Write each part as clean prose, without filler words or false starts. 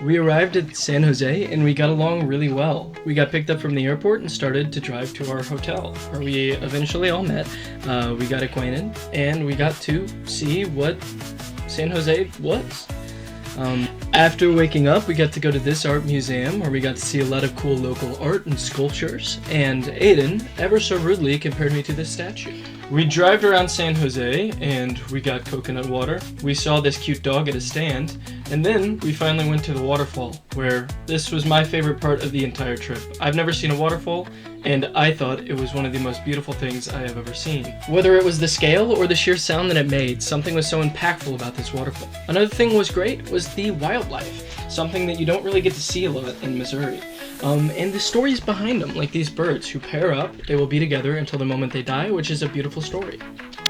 We arrived at San Jose and we got along really well. We got picked up from the airport and started to drive to our hotel, where we eventually all met. We got acquainted and we got to see what San Jose was. After waking up, we got to go to this art museum where we got to see a lot of cool local art and sculptures, and Aiden, ever so rudely, compared me to this statue. We drove around San Jose and we got coconut water. We saw this cute dog at a stand, and then we finally went to the waterfall, where this was my favorite part of the entire trip. I've never seen a waterfall, and I thought it was one of the most beautiful things I have ever seen. Whether it was the scale or the sheer sound that it made, something was so impactful about this waterfall. Another thing was great was the wildlife, something that you don't really get to see a lot in Missouri. And the stories behind them, like these birds who pair up, they will be together until the moment they die, which is a beautiful story.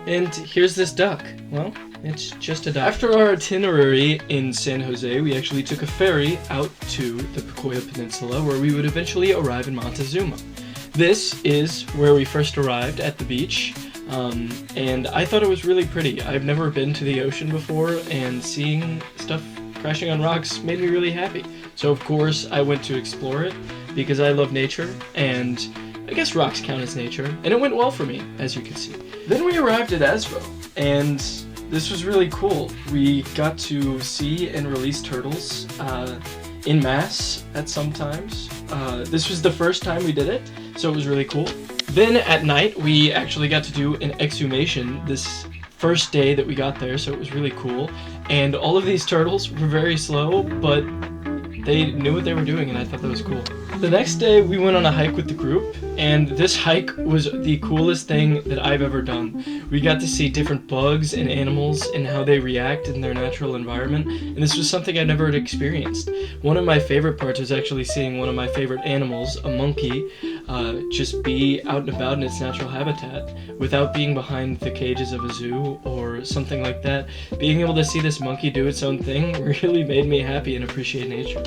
And here's this duck. Well, it's just a duck. After our itinerary in San Jose, we actually took a ferry out to the Pacoya Peninsula, where we would eventually arrive in Montezuma. This is where we first arrived at the beach, and I thought it was really pretty. I've never been to the ocean before, and seeing stuff crashing on rocks made me really happy. So of course I went to explore it because I love nature, and I guess rocks count as nature, and it went well for me, as you can see. Then we arrived at Esvo, and this was really cool. We got to see and release turtles in mass at some times. This was the first time we did it, so it was really cool. Then at night we actually got to do an exhumation this first day that we got there, so it was really cool. And all of these turtles were very slow, but they knew what they were doing, and I thought that was cool. The next day we went on a hike with the group, and this hike was the coolest thing that I've ever done. We got to see different bugs and animals and how they react in their natural environment, and this was something I never had experienced. One of my favorite parts was actually seeing one of my favorite animals, a monkey, just be out and about in its natural habitat without being behind the cages of a zoo or something like that. Being able to see this monkey do its own thing really made me happy and appreciate nature.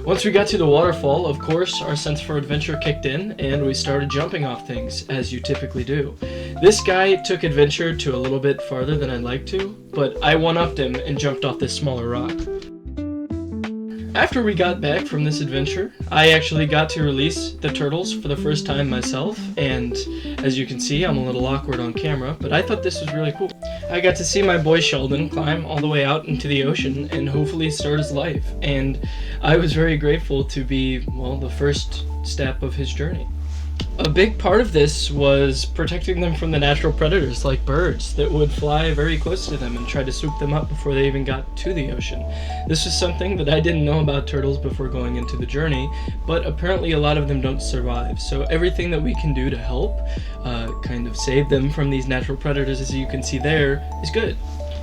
Once we got to the waterfall, of course, our sense for adventure kicked in, and we started jumping off things, as you typically do. This guy took adventure to a little bit farther than I'd like to, but I one-upped him and jumped off this smaller rock. After we got back from this adventure, I actually got to release the turtles for the first time myself, and as you can see, I'm a little awkward on camera, but I thought this was really cool. I got to see my boy Sheldon climb all the way out into the ocean and hopefully start his life, and I was very grateful to be, well, the first step of his journey. A big part of this was protecting them from the natural predators like birds that would fly very close to them and try to swoop them up before they even got to the ocean. This was something that I didn't know about turtles before going into the journey, but apparently a lot of them don't survive. So everything that we can do to help kind of save them from these natural predators, as you can see there, is good.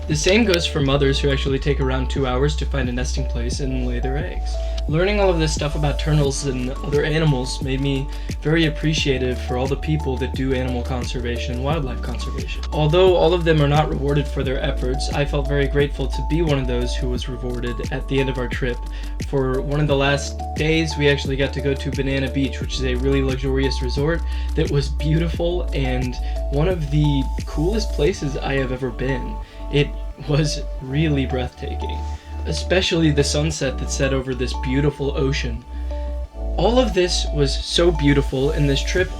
The same goes for mothers who actually take around 2 hours to find a nesting place and lay their eggs. Learning all of this stuff about turtles and other animals made me very appreciative for all the people that do animal conservation and wildlife conservation. Although all of them are not rewarded for their efforts, I felt very grateful to be one of those who was rewarded at the end of our trip. For one of the last days, we actually got to go to Banana Beach, which is a really luxurious resort that was beautiful and one of the coolest places I have ever been. It was really breathtaking, especially the sunset that set over this beautiful ocean. All of this was so beautiful, and this trip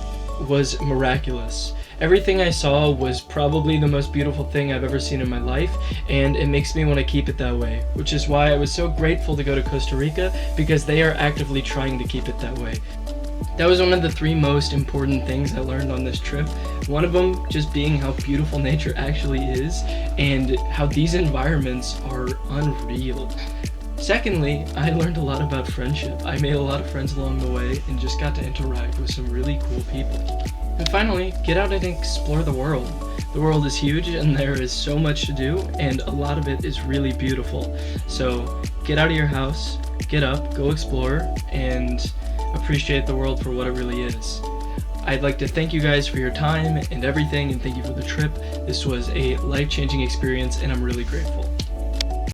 was miraculous. Everything I saw was probably the most beautiful thing I've ever seen in my life, and it makes me want to keep it that way, which is why I was so grateful to go to Costa Rica, because they are actively trying to keep it that way. That was one of the 3 most important things I learned on this trip. One of them just being how beautiful nature actually is and how these environments are unreal. Secondly, I learned a lot about friendship. I made a lot of friends along the way and just got to interact with some really cool people. And finally, get out and explore the world. The world is huge and there is so much to do, and a lot of it is really beautiful. So get out of your house, get up, go explore, and appreciate the world for what it really is. I'd like to thank you guys for your time and everything, and thank you for the trip. This was a life-changing experience, and I'm really grateful.